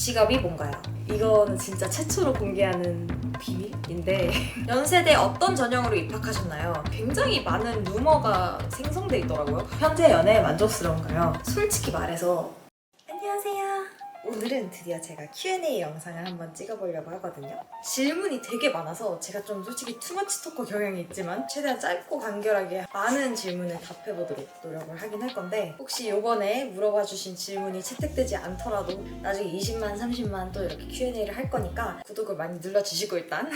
직업이 뭔가요? 이거는 진짜 최초로 공개하는 비밀인데 연세대 어떤 전형으로 입학하셨나요? 굉장히 많은 루머가 생성돼 있더라고요. 현재 연애에 만족스러운가요? 솔직히 말해서 안녕하세요. 오늘은 드디어 제가 Q&A 영상을 한번 찍어보려고 하거든요. 질문이 되게 많아서 제가 좀 솔직히 투머치 토커 경향이 있지만 최대한 짧고 간결하게 많은 질문을 답해보도록 노력을 하긴 할 건데 혹시 요번에 물어봐주신 질문이 채택되지 않더라도 나중에 20만, 30만 또 이렇게 Q&A를 할 거니까 구독을 많이 눌러주시고 일단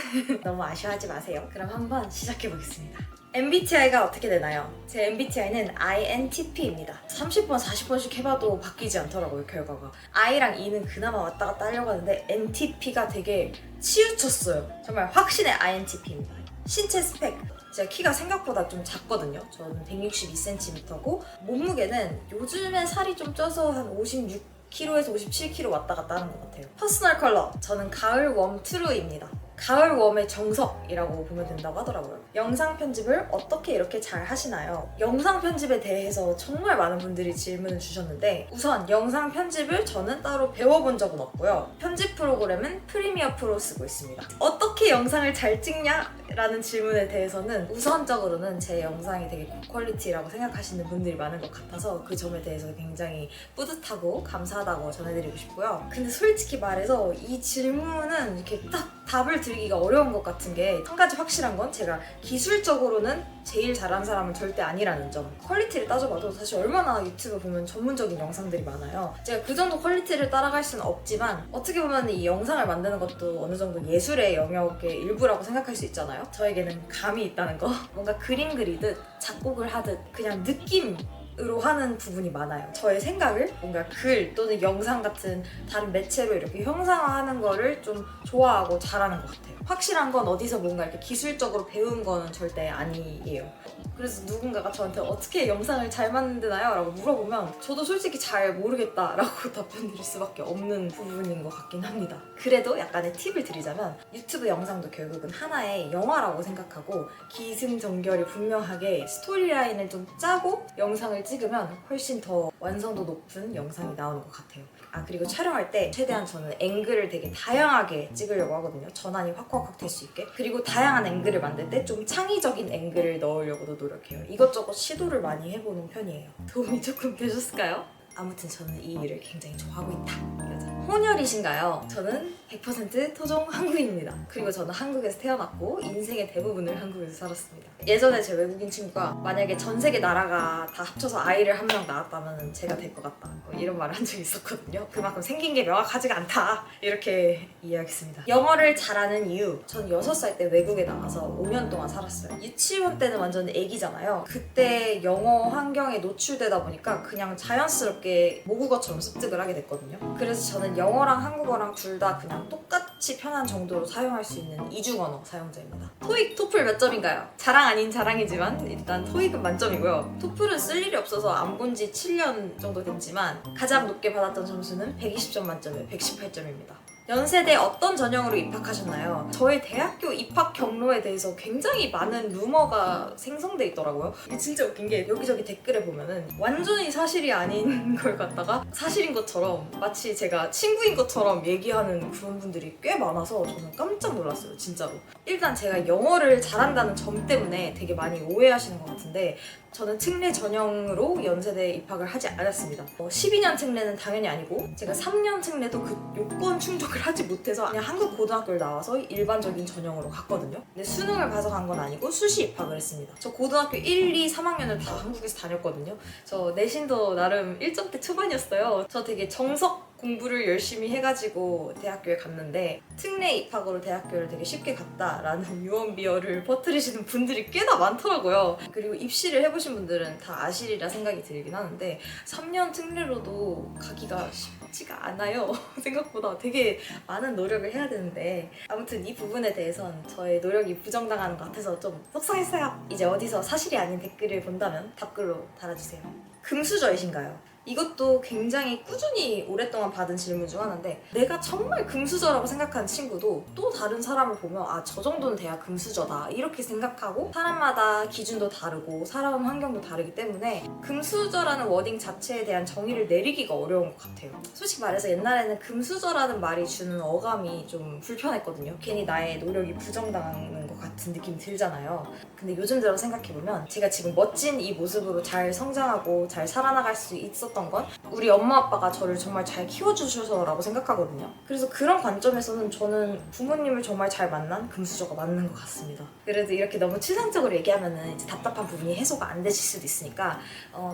너무 아쉬워하지 마세요. 그럼 한번 시작해보겠습니다. MBTI가 어떻게 되나요? 제 MBTI는 INTP입니다. 30번, 40번씩 해봐도 바뀌지 않더라고요, 결과가. I랑 E는 그나마 왔다 갔다 하려고 하는데 NTP가 되게 치우쳤어요. 정말 확신의 INTP입니다. 신체 스펙. 제가 키가 생각보다 좀 작거든요. 저는 162cm고 몸무게는 요즘에 살이 좀 쪄서 한 56kg에서 57kg 왔다 갔다 하는 것 같아요. 퍼스널 컬러. 저는 가을 웜 트루입니다. 가을 웜의 정석이라고 보면 된다고 하더라고요. 영상 편집을 어떻게 이렇게 잘 하시나요? 영상 편집에 대해서 정말 많은 분들이 질문을 주셨는데 우선 영상 편집을 저는 따로 배워본 적은 없고요. 편집 프로그램은 프리미어 프로 쓰고 있습니다. 어떻게 영상을 잘 찍냐? 라는 질문에 대해서는 우선적으로는 제 영상이 되게 고퀄리티라고 생각하시는 분들이 많은 것 같아서 그 점에 대해서 굉장히 뿌듯하고 감사하다고 전해드리고 싶고요. 근데 솔직히 말해서 이 질문은 이렇게 딱 답을 드리기가 어려운 것 같은 게 한 가지 확실한 건 제가 기술적으로는 제일 잘하는 사람은 절대 아니라는 점. 퀄리티를 따져봐도 사실 얼마나 유튜브 보면 전문적인 영상들이 많아요. 제가 그 정도 퀄리티를 따라갈 수는 없지만 어떻게 보면 이 영상을 만드는 것도 어느 정도 예술의 영역의 일부라고 생각할 수 있잖아요. 저에게는 감이 있다는 거. 뭔가 그림 그리듯 작곡을 하듯 그냥 느낌으로 하는 부분이 많아요. 저의 생각을 뭔가 글 또는 영상 같은 다른 매체로 이렇게 형상화하는 거를 좀 좋아하고 잘하는 것 같아요. 확실한 건 어디서 뭔가 이렇게 기술적으로 배운 거는 절대 아니에요. 그래서 누군가가 저한테 어떻게 영상을 잘 만드나요? 라고 물어보면 저도 솔직히 잘 모르겠다라고 답변 드릴 수밖에 없는 부분인 것 같긴 합니다. 그래도 약간의 팁을 드리자면 유튜브 영상도 결국은 하나의 영화라고 생각하고 기승전결이 분명하게 스토리라인을 좀 짜고 영상을 찍으면 훨씬 더 완성도 높은 영상이 나오는 것 같아요. 그리고 촬영할 때 최대한 저는 앵글을 되게 다양하게 찍으려고 하거든요. 전환이 확확확 될 수 있게. 그리고 다양한 앵글을 만들 때 좀 창의적인 앵글을 넣으려고도 노력해요. 이것저것 시도를 많이 해보는 편이에요. 도움이 조금 되셨을까요? 아무튼 저는 이 일을 굉장히 좋아하고 있다. 이거죠. 혼혈이신가요? 저는 100% 토종 한국인입니다. 그리고 저는 한국에서 태어났고 인생의 대부분을 한국에서 살았습니다. 예전에 제 외국인 친구가 만약에 전 세계 나라가 다 합쳐서 아이를 한 명 낳았다면 제가 될 것 같다. 이런 말을 한 적이 있었거든요. 그만큼 생긴 게 명확하지가 않다. 이렇게 이해하겠습니다. 영어를 잘하는 이유. 전 6살 때 외국에 나가서 5년 동안 살았어요. 유치원 때는 완전 애기잖아요. 그때 영어 환경에 노출되다 보니까 그냥 자연스럽게 모국어처럼 습득을 하게 됐거든요. 그래서 저는 영어랑 한국어랑 둘 다 그냥 똑같이 편한 정도로 사용할 수 있는 이중언어 사용자입니다. 토익, 토플 몇 점인가요? 자랑 아닌 자랑이지만 일단 토익은 만점이고요. 토플은 쓸 일이 없어서 안 본 지 7년 정도 됐지만 가장 높게 받았던 점수는 120점 만점에 118점입니다. 연세대 어떤 전형으로 입학하셨나요? 저의 대학교 입학 경로에 대해서 굉장히 많은 루머가 생성돼 있더라고요. 이게 진짜 웃긴 게 여기저기 댓글에 보면은 완전히 사실이 아닌 걸 갖다가 사실인 것처럼 마치 제가 친구인 것처럼 얘기하는 그런 분들이 꽤 많아서 저는 깜짝 놀랐어요, 진짜로. 일단 제가 영어를 잘한다는 점 때문에 되게 많이 오해하시는 것 같은데 저는 특례 전형으로 연세대에 입학을 하지 않았습니다. 12년 특례는 당연히 아니고 제가 3년 특례도 그 요건 충족을 하지 못해서 그냥 한국 고등학교를 나와서 일반적인 전형으로 갔거든요. 근데 수능을 봐서 간 건 아니고 수시 입학을 했습니다. 저 고등학교 1, 2, 3학년을 다 한국에서 다녔거든요. 저 내신도 나름 1점대 초반이었어요. 저 되게 정석 공부를 열심히 해가지고 대학교에 갔는데 특례 입학으로 대학교를 되게 쉽게 갔다라는 유언비어를 퍼뜨리시는 분들이 꽤나 많더라고요. 그리고 입시를 해보신 분들은 다 아시리라 생각이 들긴 하는데 3년 특례로도 가기가 쉽지가 않아요. 생각보다 되게 많은 노력을 해야 되는데 아무튼 이 부분에 대해선 저의 노력이 부정당하는 것 같아서 좀 속상했어요. 이제 어디서 사실이 아닌 댓글을 본다면 답글로 달아주세요. 금수저이신가요? 이것도 굉장히 꾸준히 오랫동안 받은 질문 중 하나인데 내가 정말 금수저라고 생각하는 친구도 또 다른 사람을 보면 아, 저 정도는 돼야 금수저다 이렇게 생각하고 사람마다 기준도 다르고 살아온 환경도 다르기 때문에 금수저라는 워딩 자체에 대한 정의를 내리기가 어려운 것 같아요. 솔직히 말해서 옛날에는 금수저라는 말이 주는 어감이 좀 불편했거든요. 괜히 나의 노력이 부정당하는 것 같은 느낌이 들잖아요. 근데 요즘 들어 생각해보면 제가 지금 멋진 이 모습으로 잘 성장하고 잘 살아나갈 수 있었던 건 우리 엄마 아빠가 저를 정말 잘 키워주셔서라고 생각하거든요. 그래서 그런 관점에서는 저는 부모님을 정말 잘 만난 금수저가 맞는 것 같습니다. 그래도 이렇게 너무 추상적으로 얘기하면 이제 답답한 부분이 해소가 안 되실 수도 있으니까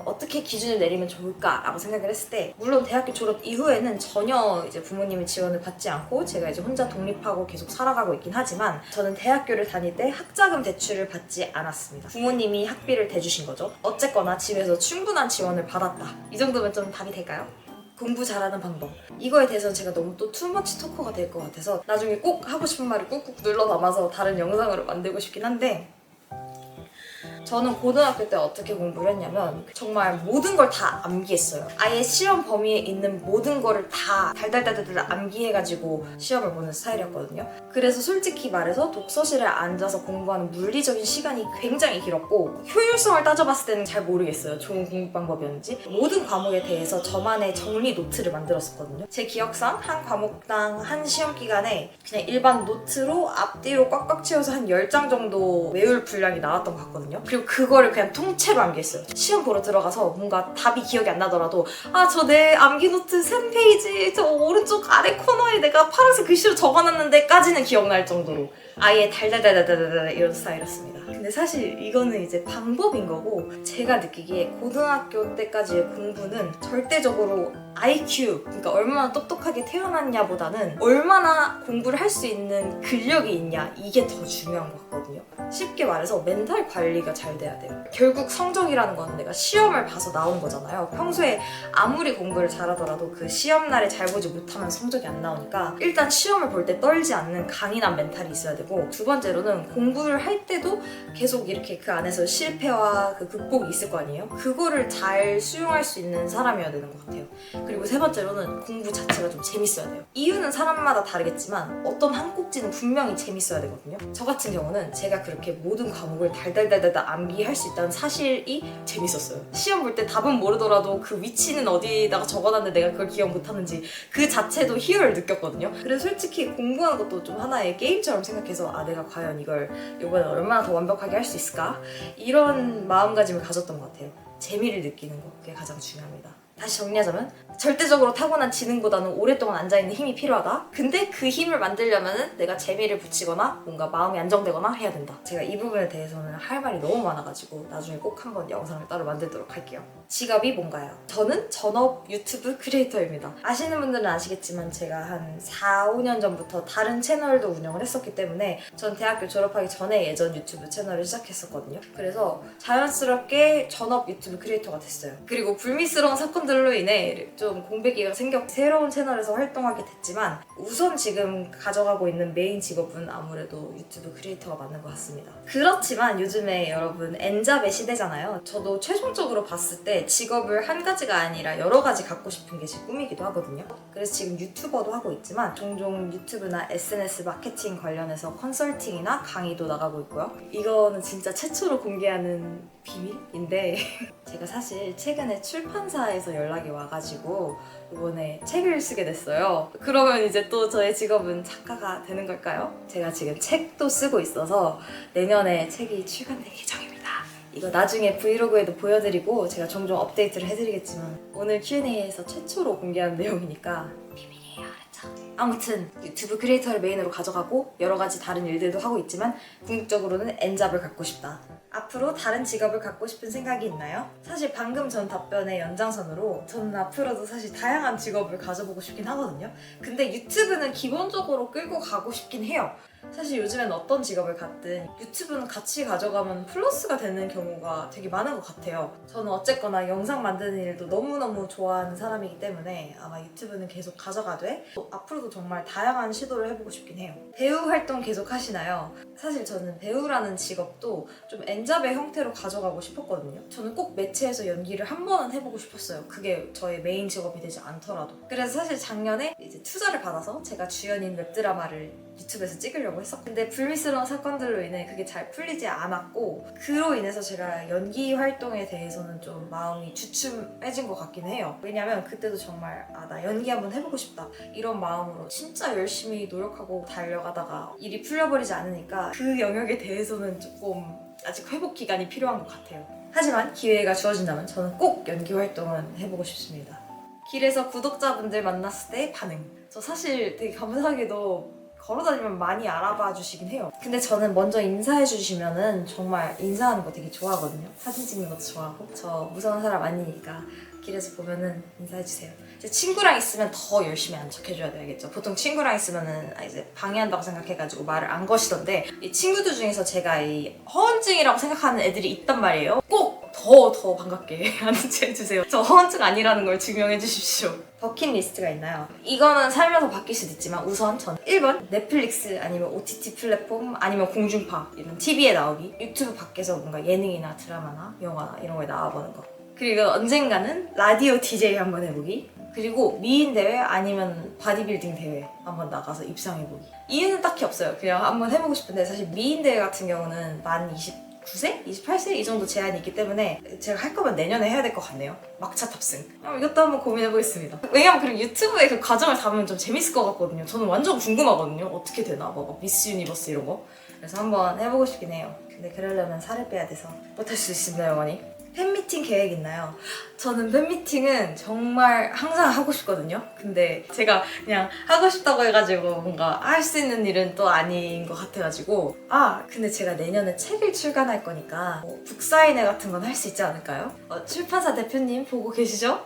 어떻게 기준을 내리면 좋을까라고 생각을 했을 때 물론 대학교 졸업 이후에는 전혀 이제 부모님의 지원을 받지 않고 제가 이제 혼자 독립하고 계속 살아가고 있긴 하지만 저는 대학교를 다닐 때 학자금 대출을 받지 않았습니다. 부모님이 학비를 대주신 거죠. 어쨌거나 집에서 충분한 지원을 받았다. 이 정도면 좀 답이 될까요? 공부 잘하는 방법. 이거에 대해서는 제가 너무 또 투머치 토커가 될 것 같아서 나중에 꼭 하고 싶은 말을 꾹꾹 눌러 담아서 다른 영상으로 만들고 싶긴 한데 저는 고등학교 때 어떻게 공부를 했냐면 정말 모든 걸 다 암기했어요. 아예 시험 범위에 있는 모든 거를 다 달달달달 암기해가지고 시험을 보는 스타일이었거든요. 그래서 솔직히 말해서 독서실에 앉아서 공부하는 물리적인 시간이 굉장히 길었고 효율성을 따져봤을 때는 잘 모르겠어요. 좋은 공부 방법이었는지. 모든 과목에 대해서 저만의 정리 노트를 만들었었거든요. 제 기억상 한 과목당 한 시험 기간에 그냥 일반 노트로 앞뒤로 꽉꽉 채워서 한 10장 정도 외울 분량이 나왔던 것 같거든요. 그리고 그거를 그냥 통째로 암기했어요. 시험 보러 들어가서 뭔가 답이 기억이 안 나더라도 아, 저 내 암기 노트 3페이지 저 오른쪽 아래 코너에 내가 파란색 글씨로 적어놨는데까지는 기억날 정도로 아예 달달달달달달 이런 스타일이었습니다. 근데 사실 이거는 이제 방법인 거고 제가 느끼기에 고등학교 때까지의 공부는 절대적으로 IQ, 그러니까 얼마나 똑똑하게 태어났냐보다는 얼마나 공부를 할 수 있는 근력이 있냐 이게 더 중요한 것 같거든요. 쉽게 말해서 멘탈 관리가 잘 돼야 돼요. 결국 성적이라는 건 내가 시험을 봐서 나온 거잖아요. 평소에 아무리 공부를 잘하더라도 그 시험날에 잘 보지 못하면 성적이 안 나오니까 일단 시험을 볼 때 떨지 않는 강인한 멘탈이 있어야 되고 두 번째로는 공부를 할 때도 계속 이렇게 그 안에서 실패와 그 극복이 있을 거 아니에요? 그거를 잘 수용할 수 있는 사람이어야 되는 것 같아요. 그리고 세 번째로는 공부 자체가 좀 재밌어야 돼요. 이유는 사람마다 다르겠지만 어떤 한 꼭지는 분명히 재밌어야 되거든요. 저 같은 경우는 제가 그렇게 모든 과목을 달달달달 암기할 수 있다는 사실이 재밌었어요. 시험 볼 때 답은 모르더라도 그 위치는 어디다가 적어놨는데 내가 그걸 기억 못하는지 그 자체도 희열을 느꼈거든요. 그래서 솔직히 공부하는 것도 좀 하나의 게임처럼 생각해서 아, 내가 과연 이걸 이번에 얼마나 더 완벽하게 할 수 있을까? 이런 마음가짐을 가졌던 것 같아요. 재미를 느끼는 거, 그게 가장 중요합니다. 다시 정리하자면 절대적으로 타고난 지능보다는 오랫동안 앉아있는 힘이 필요하다. 근데 그 힘을 만들려면 내가 재미를 붙이거나 뭔가 마음이 안정되거나 해야 된다. 제가 이 부분에 대해서는 할 말이 너무 많아가지고 나중에 꼭 한번 영상을 따로 만들도록 할게요. 직업이 뭔가요? 저는 전업 유튜브 크리에이터입니다. 아시는 분들은 아시겠지만 제가 한 4, 5년 전부터 다른 채널도 운영을 했었기 때문에 전 대학교 졸업하기 전에 예전 유튜브 채널을 시작했었거든요. 그래서 자연스럽게 전업 유튜브 크리에이터가 됐어요. 그리고 불미스러운 사건들로 인해 좀 공백기가 생겨 새로운 채널에서 활동하게 됐지만 우선 지금 가져가고 있는 메인 직업은 아무래도 유튜브 크리에이터가 맞는 것 같습니다. 그렇지만 요즘에 여러분 N잡의 시대잖아요. 저도 최종적으로 봤을 때 직업을 한 가지가 아니라 여러 가지 갖고 싶은 게 제 꿈이기도 하거든요. 그래서 지금 유튜버도 하고 있지만 종종 유튜브나 SNS 마케팅 관련해서 컨설팅이나 강의도 나가고 있고요. 이거는 진짜 최초로 공개하는 비밀인데 제가 사실 최근에 출판사에서 연락이 와가지고 이번에 책을 쓰게 됐어요. 그러면 이제 또 저의 직업은 작가가 되는 걸까요? 제가 지금 책도 쓰고 있어서 내년에 책이 출간될 예정입니다. 이거 나중에 브이로그에도 보여드리고 제가 종종 업데이트를 해드리겠지만 오늘 Q&A에서 최초로 공개한 내용이니까 비밀이에요, 알았죠? 아무튼 유튜브 크리에이터를 메인으로 가져가고 여러 가지 다른 일들도 하고 있지만 궁극적으로는 N잡을 갖고 싶다. 앞으로 다른 직업을 갖고 싶은 생각이 있나요? 사실 방금 전 답변의 연장선으로 저는 앞으로도 사실 다양한 직업을 가져보고 싶긴 하거든요. 근데 유튜브는 기본적으로 끌고 가고 싶긴 해요. 사실 요즘엔 어떤 직업을 갖든 유튜브는 같이 가져가면 플러스가 되는 경우가 되게 많은 것 같아요. 저는 어쨌거나 영상 만드는 일도 너무너무 좋아하는 사람이기 때문에 아마 유튜브는 계속 가져가되 또 앞으로도 정말 다양한 시도를 해보고 싶긴 해요. 배우 활동 계속 하시나요? 사실 저는 배우라는 직업도 좀 엔잡의 형태로 가져가고 싶었거든요. 저는 꼭 매체에서 연기를 한 번은 해보고 싶었어요. 그게 저의 메인 직업이 되지 않더라도. 그래서 사실 작년에 이제 투자를 받아서 제가 주연인 웹드라마를 유튜브에서 찍으려고 했었는데 불미스러운 사건들로 인해 그게 잘 풀리지 않았고 그로 인해서 제가 연기 활동에 대해서는 좀 마음이 주춤해진 것 같긴 해요. 왜냐면 그때도 정말 나 연기 한번 해보고 싶다 이런 마음으로 진짜 열심히 노력하고 달려가다가 일이 풀려버리지 않으니까 그 영역에 대해서는 조금 아직 회복 기간이 필요한 것 같아요. 하지만 기회가 주어진다면 저는 꼭 연기 활동은 해보고 싶습니다. 길에서 구독자분들 만났을 때 반응. 저 사실 되게 감사하게도 걸어다니면 많이 알아봐 주시긴 해요. 근데 저는 먼저 인사해 주시면은 정말 인사하는 거 되게 좋아하거든요. 사진 찍는 것도 좋아하고. 저 무서운 사람 아니니까 길에서 보면은 인사해 주세요. 이제 친구랑 있으면 더 열심히 안척해줘야 돼야겠죠. 보통 친구랑 있으면은 이제 방해한다고 생각해가지고 말을 안 거시던데 이 친구들 중에서 제가 이 허언증이라고 생각하는 애들이 있단 말이에요. 꼭 더 반갑게 안내해주세요. 저 허언증 아니라는 걸 증명해 주십시오. 버킷리스트가 있나요? 이거는 살면서 바뀔 수도 있지만 우선 전 1번 넷플릭스 아니면 OTT 플랫폼 아니면 공중파 이런 TV에 나오기, 유튜브 밖에서 뭔가 예능이나 드라마나 영화나 이런 거에 나와보는 거, 그리고 언젠가는 라디오 DJ 한번 해보기, 그리고 미인 대회 아니면 바디빌딩 대회 한번 나가서 입상해보기. 이유는 딱히 없어요. 그냥 한번 해보고 싶은데 사실 미인 대회 같은 경우는 만 29세? 28세? 이 정도 제한이 있기 때문에 제가 할 거면 내년에 해야 될 것 같네요. 막차 탑승. 이것도 한번 고민해보겠습니다. 왜냐면 그리고 유튜브에 그 과정을 담으면 좀 재밌을 것 같거든요. 저는 완전 궁금하거든요. 어떻게 되나? 뭐 미스 유니버스 이런 거. 그래서 한번 해보고 싶긴 해요. 근데 그러려면 살을 빼야 돼서 못할 수 있습니다, 영원히. 팬미팅 계획 있나요? 저는 팬미팅은 정말 항상 하고 싶거든요. 근데 제가 그냥 하고 싶다고 해가지고 뭔가 할 수 있는 일은 또 아닌 것 같아가지고 근데 제가 내년에 책을 출간할 거니까 북사인회 같은 건 할 수 있지 않을까요? 출판사 대표님 보고 계시죠?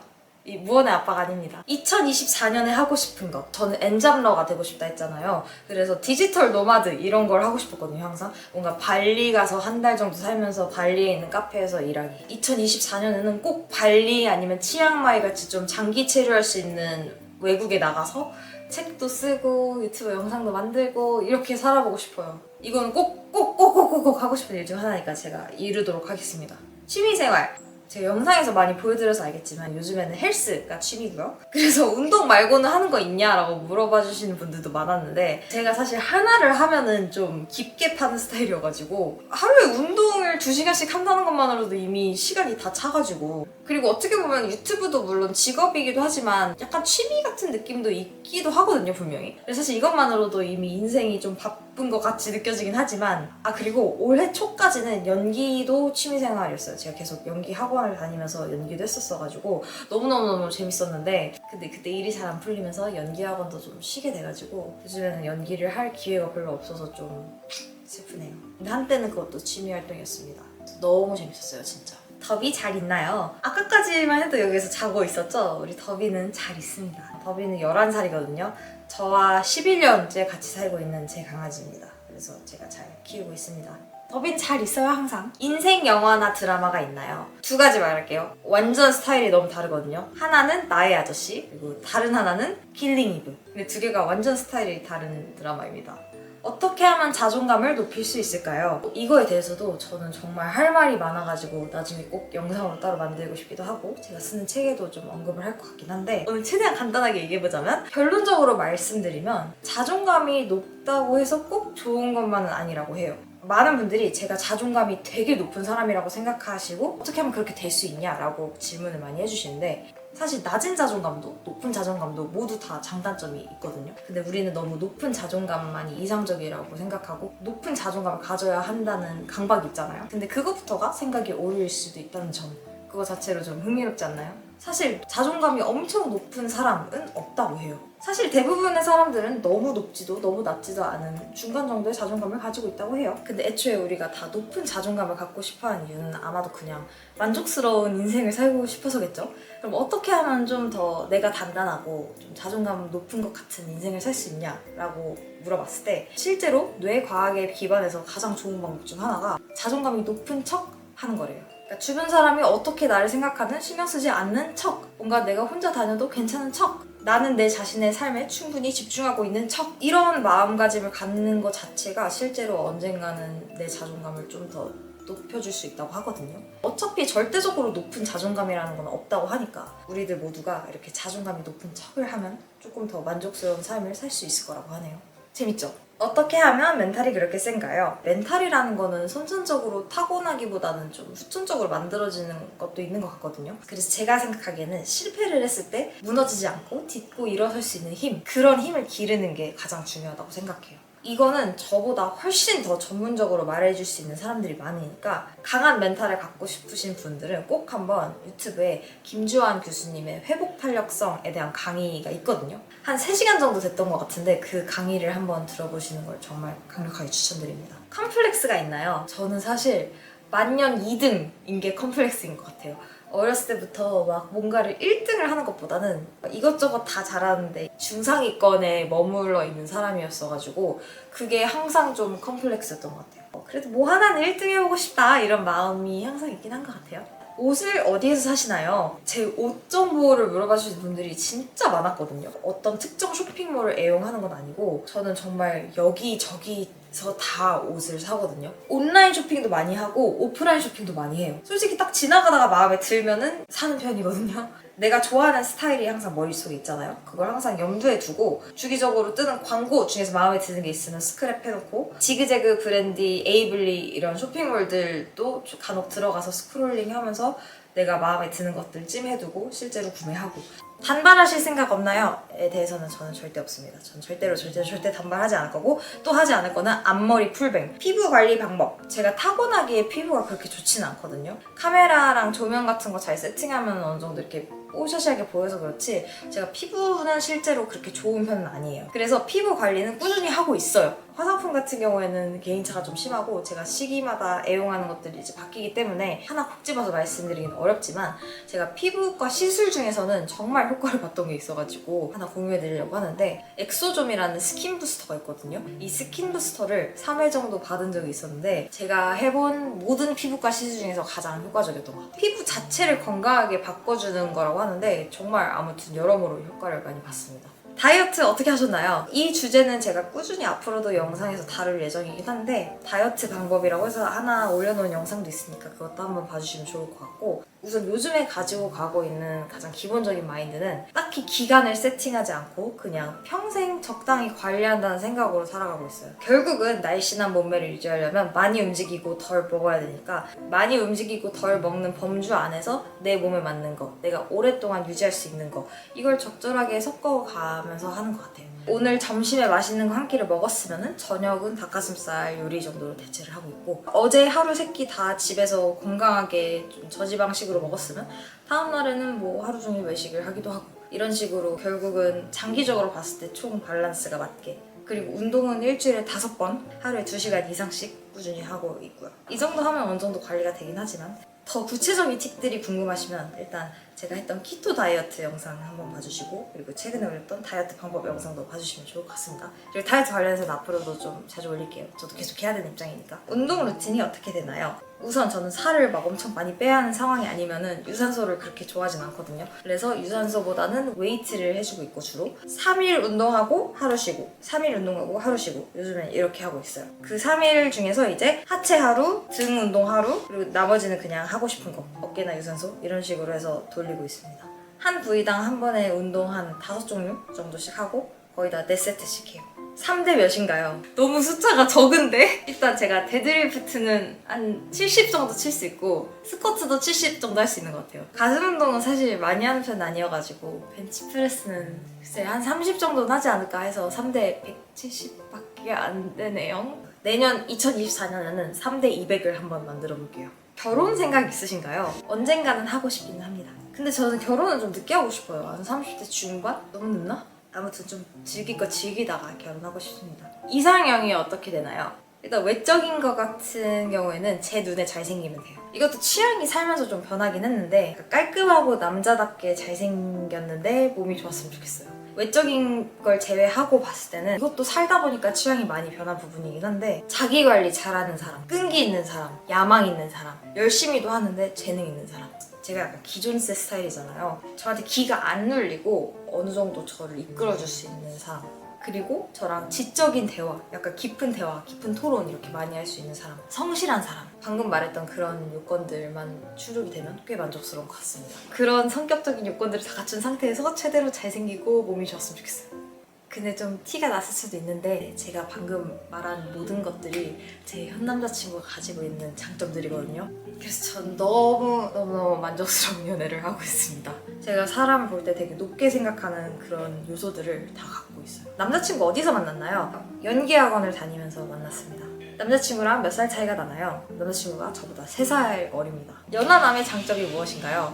이 무언의 아빠가 아닙니다. 2024년에 하고 싶은 거. 저는 엔잡러가 되고 싶다 했잖아요. 그래서 디지털 노마드 이런 걸 하고 싶었거든요, 항상. 뭔가 발리 가서 한 달 정도 살면서 발리에 있는 카페에서 일하기. 2024년에는 꼭 발리 아니면 치앙마이 같이 좀 장기 체류할 수 있는 외국에 나가서 책도 쓰고 유튜브 영상도 만들고 이렇게 살아보고 싶어요. 이거는 꼭 하고 싶은 일 중 하나니까 제가 이루도록 하겠습니다. 취미생활. 제가 영상에서 많이 보여드려서 알겠지만 요즘에는 헬스가 취미고요. 그래서 운동 말고는 하는 거 있냐라고 물어봐 주시는 분들도 많았는데 제가 사실 하나를 하면은 좀 깊게 파는 스타일이어가지고 하루에 운동을 2시간씩 한다는 것만으로도 이미 시간이 다 차가지고, 그리고 어떻게 보면 유튜브도 물론 직업이기도 하지만 약간 취미 같은 느낌도 있기도 하거든요, 분명히. 그래서 사실 이것만으로도 이미 인생이 좀 바쁜 것 같이 느껴지긴 하지만 그리고 올해 초까지는 연기도 취미생활이었어요. 제가 계속 연기 학원을 다니면서 연기도 했었어가지고 너무너무 재밌었는데 근데 그때 일이 잘 안 풀리면서 연기 학원도 좀 쉬게 돼가지고 요즘에는 연기를 할 기회가 별로 없어서 좀 슬프네요. 근데 한때는 그것도 취미 활동이었습니다. 너무 재밌었어요, 진짜. 더비 잘 있나요? 아까까지만 해도 여기서 자고 있었죠? 우리 더비는 잘 있습니다. 더비는 11살이거든요. 저와 11년째 같이 살고 있는 제 강아지입니다. 그래서 제가 잘 키우고 있습니다. 더비는 잘 있어요, 항상. 인생 영화나 드라마가 있나요? 2가지 말할게요. 완전 스타일이 너무 다르거든요. 하나는 나의 아저씨, 그리고 다른 하나는 킬링 이브. 근데 2개가 완전 스타일이 다른 드라마입니다. 어떻게 하면 자존감을 높일 수 있을까요? 이거에 대해서도 저는 정말 할 말이 많아가지고 나중에 꼭 영상으로 따로 만들고 싶기도 하고 제가 쓰는 책에도 좀 언급을 할 것 같긴 한데 오늘 최대한 간단하게 얘기해보자면 결론적으로 말씀드리면 자존감이 높다고 해서 꼭 좋은 것만은 아니라고 해요. 많은 분들이 제가 자존감이 되게 높은 사람이라고 생각하시고 어떻게 하면 그렇게 될 수 있냐라고 질문을 많이 해주시는데 사실 낮은 자존감도 높은 자존감도 모두 다 장단점이 있거든요. 근데 우리는 너무 높은 자존감만이 이상적이라고 생각하고 높은 자존감을 가져야 한다는 강박이 있잖아요. 근데 그것부터가 생각이 오류일 수도 있다는 점, 그거 자체로 좀 흥미롭지 않나요? 사실 자존감이 엄청 높은 사람은 없다고 해요. 사실 대부분의 사람들은 너무 높지도 너무 낮지도 않은 중간 정도의 자존감을 가지고 있다고 해요. 근데 애초에 우리가 다 높은 자존감을 갖고 싶어하는 이유는 아마도 그냥 만족스러운 인생을 살고 싶어서겠죠. 그럼 어떻게 하면 좀 더 내가 단단하고 좀 자존감 높은 것 같은 인생을 살 수 있냐라고 물어봤을 때 실제로 뇌과학에 기반해서 가장 좋은 방법 중 하나가 자존감이 높은 척 하는 거래요. 그러니까 주변 사람이 어떻게 나를 생각하는 신경 쓰지 않는 척, 뭔가 내가 혼자 다녀도 괜찮은 척, 나는 내 자신의 삶에 충분히 집중하고 있는 척, 이런 마음가짐을 갖는 것 자체가 실제로 언젠가는 내 자존감을 좀 더 높여줄 수 있다고 하거든요. 어차피 절대적으로 높은 자존감이라는 건 없다고 하니까 우리들 모두가 이렇게 자존감이 높은 척을 하면 조금 더 만족스러운 삶을 살 수 있을 거라고 하네요. 재밌죠? 어떻게 하면 멘탈이 그렇게 센가요? 멘탈이라는 거는 선천적으로 타고나기보다는 좀 후천적으로 만들어지는 것도 있는 것 같거든요. 그래서 제가 생각하기에는 실패를 했을 때 무너지지 않고 딛고 일어설 수 있는 힘, 그런 힘을 기르는 게 가장 중요하다고 생각해요. 이거는 저보다 훨씬 더 전문적으로 말해줄 수 있는 사람들이 많으니까 강한 멘탈을 갖고 싶으신 분들은 꼭 한번 유튜브에 김주환 교수님의 회복 탄력성에 대한 강의가 있거든요. 한 3시간 정도 됐던 것 같은데 그 강의를 한번 들어보시는 걸 정말 강력하게 추천드립니다. 컴플렉스가 있나요? 저는 사실 만년 2등인 게 컴플렉스인 것 같아요. 어렸을 때부터 막 뭔가를 1등을 하는 것보다는 이것저것 다 잘하는데 중상위권에 머물러 있는 사람이었어가지고 그게 항상 좀 컴플렉스였던 것 같아요. 그래도 뭐 하나는 1등 해보고 싶다 이런 마음이 항상 있긴 한 것 같아요. 옷을 어디에서 사시나요? 제 옷 정보를 물어봐 주신 분들이 진짜 많았거든요. 어떤 특정 쇼핑몰을 애용하는 건 아니고 저는 정말 여기저기서 다 옷을 사거든요. 온라인 쇼핑도 많이 하고 오프라인 쇼핑도 많이 해요. 솔직히 딱 지나가다가 마음에 들면은 사는 편이거든요. 내가 좋아하는 스타일이 항상 머릿속에 있잖아요. 그걸 항상 염두에 두고 주기적으로 뜨는 광고 중에서 마음에 드는 게 있으면 스크랩 해놓고 지그재그, 브랜디, 에이블리 이런 쇼핑몰들도 간혹 들어가서 스크롤링 하면서 내가 마음에 드는 것들 찜해두고 실제로 구매하고. 단발하실 생각 없나요? 에 대해서는 저는 절대 없습니다. 전 절대 단발하지 않을 거고 또 하지 않을 거는 앞머리 풀뱅. 피부 관리 방법. 제가 타고나기에 피부가 그렇게 좋지는 않거든요. 카메라랑 조명 같은 거 잘 세팅하면 어느 정도 이렇게 뽀샤시하게 보여서 그렇지 제가 피부는 실제로 그렇게 좋은 편은 아니에요. 그래서 피부 관리는 꾸준히 하고 있어요. 화장품 같은 경우에는 개인차가 좀 심하고 제가 시기마다 애용하는 것들이 이제 바뀌기 때문에 하나 콕 집어서 말씀드리긴 어렵지만 제가 피부과 시술 중에서는 정말 효과를 봤던 게 있어가지고 하나 공유해드리려고 하는데 엑소좀이라는 스킨 부스터가 있거든요. 이 스킨 부스터를 3회 정도 받은 적이 있었는데 제가 해본 모든 피부과 시술 중에서 가장 효과적이었던 것 같아요. 피부 자체를 건강하게 바꿔주는 거라고 하는데 정말 아무튼 여러모로 효과를 많이 봤습니다. 다이어트 어떻게 하셨나요? 이 주제는 제가 꾸준히 앞으로도 영상에서 다룰 예정이긴 한데 다이어트 방법이라고 해서 하나 올려놓은 영상도 있으니까 그것도 한번 봐주시면 좋을 것 같고 우선 요즘에 가지고 가고 있는 가장 기본적인 마인드는 딱히 기간을 세팅하지 않고 그냥 평생 적당히 관리한다는 생각으로 살아가고 있어요. 결국은 날씬한 몸매를 유지하려면 많이 움직이고 덜 먹어야 되니까 많이 움직이고 덜 먹는 범주 안에서 내 몸에 맞는 거, 내가 오랫동안 유지할 수 있는 거 이걸 적절하게 섞어가면서 하는 것 같아요. 오늘 점심에 맛있는 거 한 끼를 먹었으면 저녁은 닭가슴살 요리 정도로 대체를 하고 있고 어제 하루 세 끼 다 집에서 건강하게 좀 저지방식으로 먹었으면 다음 날에는 뭐 하루 종일 외식을 하기도 하고 이런 식으로 결국은 장기적으로 봤을 때 총 밸런스가 맞게 그리고 운동은 일주일에 5번 하루에 2시간 이상씩 꾸준히 하고 있고요. 이 정도 하면 어느 정도 관리가 되긴 하지만 더 구체적인 팁들이 궁금하시면 일단 제가 했던 키토 다이어트 영상 한번 봐주시고 그리고 최근에 올렸던 다이어트 방법 영상도 봐주시면 좋을 것 같습니다. 그리고 다이어트 관련해서는 앞으로도 좀 자주 올릴게요. 저도 계속 해야 되는 입장이니까. 운동 루틴이 어떻게 되나요? 우선 저는 살을 막 엄청 많이 빼야 하는 상황이 아니면은 유산소를 그렇게 좋아하진 않거든요. 그래서 유산소보다는 웨이트를 해주고 있고 주로 3일 운동하고 하루 쉬고 3일 운동하고 하루 쉬고 요즘엔 이렇게 하고 있어요. 그 3일 중에서 이제 하체 하루, 등 운동 하루 그리고 나머지는 그냥 하고 싶은 거 어깨나 유산소 이런 식으로 해서 돌리고 있습니다. 한 부위당 한 번에 운동 한 5종류 정도씩 하고 거의 다 4세트씩 해요. 3대 몇인가요? 너무 숫자가 적은데? 일단 제가 데드리프트는 한 70 정도 칠 수 있고 스쿼트도 70 정도 할 수 있는 것 같아요. 가슴 운동은 사실 많이 하는 편은 아니어가지고 벤치프레스는 글쎄 한 30 정도는 하지 않을까 해서 3대 170밖에 안 되네요. 내년 2024년에는 3대 200을 한번 만들어 볼게요. 결혼 생각 있으신가요? 언젠가는 하고 싶기는 합니다. 근데 저는 결혼은 좀 늦게 하고 싶어요. 한 30대 중반? 너무 늦나? 아무튼 좀 즐길 거 즐기다가 결혼하고 싶습니다. 이상형이 어떻게 되나요? 일단 외적인 것 같은 경우에는 제 눈에 잘생기면 돼요. 이것도 취향이 살면서 좀 변하긴 했는데 깔끔하고 남자답게 잘생겼는데 몸이 좋았으면 좋겠어요. 외적인 걸 제외하고 봤을 때는 이것도 살다 보니까 취향이 많이 변한 부분이긴 한데 자기 관리 잘하는 사람, 끈기 있는 사람, 야망 있는 사람, 열심히도 하는데 재능 있는 사람. 제가 약간 기존세 스타일이잖아요. 저한테 기가 안 눌리고 어느 정도 저를 이끌어줄 수 있는 사람. 그리고 저랑 지적인 대화, 약간 깊은 대화, 깊은 토론 이렇게 많이 할 수 있는 사람. 성실한 사람. 방금 말했던 그런 요건들만 충족이 되면 꽤 만족스러운 것 같습니다. 그런 성격적인 요건들을 다 갖춘 상태에서 최대로 잘생기고 몸이 좋았으면 좋겠어요. 근데 좀 티가 났을 수도 있는데 제가 방금 말한 모든 것들이 제 현 남자친구가 가지고 있는 장점들이거든요. 그래서 전 너무너무 만족스러운 연애를 하고 있습니다. 제가 사람을 볼 때 되게 높게 생각하는 그런 요소들을 다 갖고 있어요. 남자친구 어디서 만났나요? 연기학원을 다니면서 만났습니다. 남자친구랑 몇 살 차이가 나나요? 남자친구가 저보다 3살 어립니다. 연하남의 장점이 무엇인가요?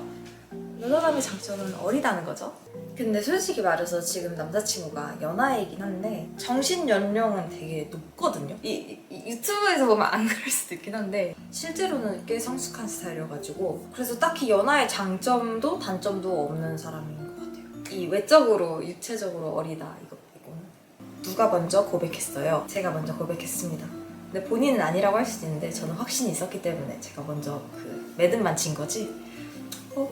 연하남의 장점은 어리다는 거죠. 근데 솔직히 말해서 지금 남자친구가 연하이긴 한데 정신 연령은 되게 높거든요. 이 유튜브에서 보면 안 그럴 수도 있긴 한데 실제로는 꽤 성숙한 스타일이어가지고 그래서 딱히 연하의 장점도 단점도 없는 사람인 것 같아요. 이 외적으로 육체적으로 어리다 이거는 누가 먼저 고백했어요? 제가 먼저 고백했습니다. 근데 본인은 아니라고 할 수도 있는데 저는 확신이 있었기 때문에 제가 먼저 그 매듭만 친 거지.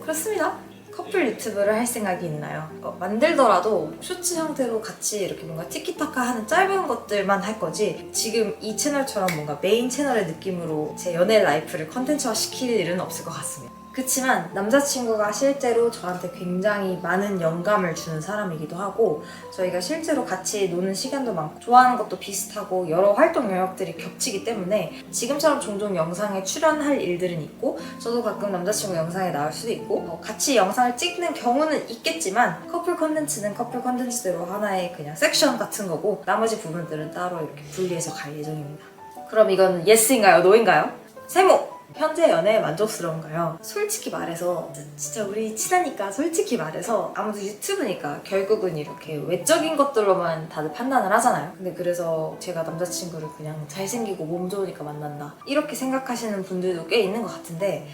그렇습니다. 커플 유튜브를 할 생각이 있나요? 만들더라도 쇼츠 형태로 같이 이렇게 뭔가 티키타카 하는 짧은 것들만 할 거지 지금 이 채널처럼 뭔가 메인 채널의 느낌으로 제 연애 라이프를 컨텐츠화 시킬 일은 없을 것 같습니다. 그치만 남자친구가 실제로 저한테 굉장히 많은 영감을 주는 사람이기도 하고 저희가 실제로 같이 노는 시간도 많고 좋아하는 것도 비슷하고 여러 활동 영역들이 겹치기 때문에 지금처럼 종종 영상에 출연할 일들은 있고 저도 가끔 남자친구 영상에 나올 수도 있고 같이 영상을 찍는 경우는 있겠지만 커플 컨텐츠는 커플 컨텐츠대로 하나의 그냥 섹션 같은 거고 나머지 부분들은 따로 이렇게 분리해서 갈 예정입니다. 그럼 이건 예스인가요? 노인가요? 세모! 현재 연애에 만족스러운가요? 솔직히 말해서 진짜 우리 친하니까 솔직히 말해서 아무도 유튜브니까 결국은 이렇게 외적인 것들로만 다들 판단을 하잖아요. 근데 그래서 제가 남자친구를 그냥 잘생기고 몸 좋으니까 만난다 이렇게 생각하시는 분들도 꽤 있는 것 같은데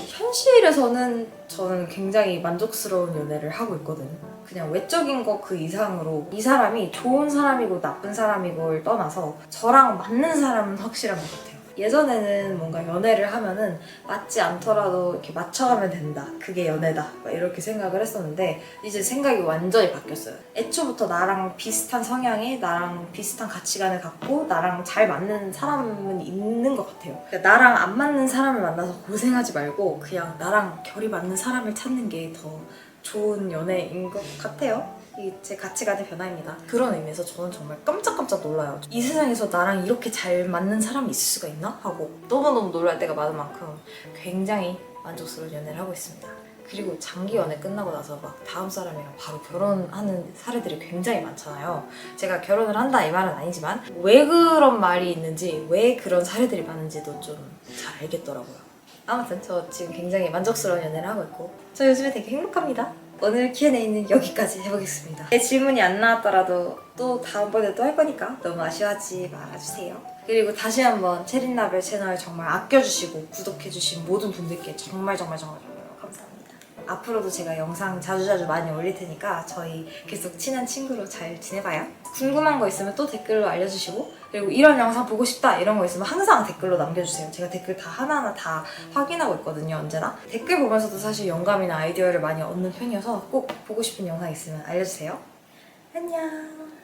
현실에서는 저는 굉장히 만족스러운 연애를 하고 있거든요. 그냥 외적인 거 그 이상으로 이 사람이 좋은 사람이고 나쁜 사람이고를 떠나서 저랑 맞는 사람은 확실한 것 같아요. 예전에는 뭔가 연애를 하면은 맞지 않더라도 이렇게 맞춰가면 된다. 그게 연애다. 이렇게 생각을 했었는데 이제 생각이 완전히 바뀌었어요. 애초부터 나랑 비슷한 성향에 나랑 비슷한 가치관을 갖고 나랑 잘 맞는 사람은 있는 것 같아요. 그러니까 나랑 안 맞는 사람을 만나서 고생하지 말고 그냥 나랑 결이 맞는 사람을 찾는 게 더 좋은 연애인 것 같아요. 이게 제 가치관의 변화입니다. 그런 의미에서 저는 정말 깜짝깜짝 놀라요. 이 세상에서 나랑 이렇게 잘 맞는 사람이 있을 수가 있나? 하고 너무너무 놀랄 때가 많은 만큼 굉장히 만족스러운 연애를 하고 있습니다. 그리고 장기 연애 끝나고 나서 막 다음 사람이랑 바로 결혼하는 사례들이 굉장히 많잖아요. 제가 결혼을 한다 이 말은 아니지만 왜 그런 말이 있는지 왜 그런 사례들이 많은지도 좀 잘 알겠더라고요. 아무튼 저 지금 굉장히 만족스러운 연애를 하고 있고 저 요즘에 되게 행복합니다. 오늘 Q&A는 여기까지 해보겠습니다. 제 질문이 안 나왔더라도 또 다음번에 또 할 거니까 너무 아쉬워하지 말아주세요. 그리고 다시 한번 체린라벨 채널 정말 아껴주시고 구독해주신 모든 분들께 정말 감사합니다. 앞으로도 제가 영상 자주자주 많이 올릴 테니까 저희 계속 친한 친구로 잘 지내봐요. 궁금한 거 있으면 또 댓글로 알려주시고 그리고 이런 영상 보고 싶다 이런 거 있으면 항상 댓글로 남겨주세요. 제가 댓글 다 하나하나 다 확인하고 있거든요, 언제나. 댓글 보면서도 사실 영감이나 아이디어를 많이 얻는 편이어서 꼭 보고 싶은 영상 있으면 알려주세요. 안녕.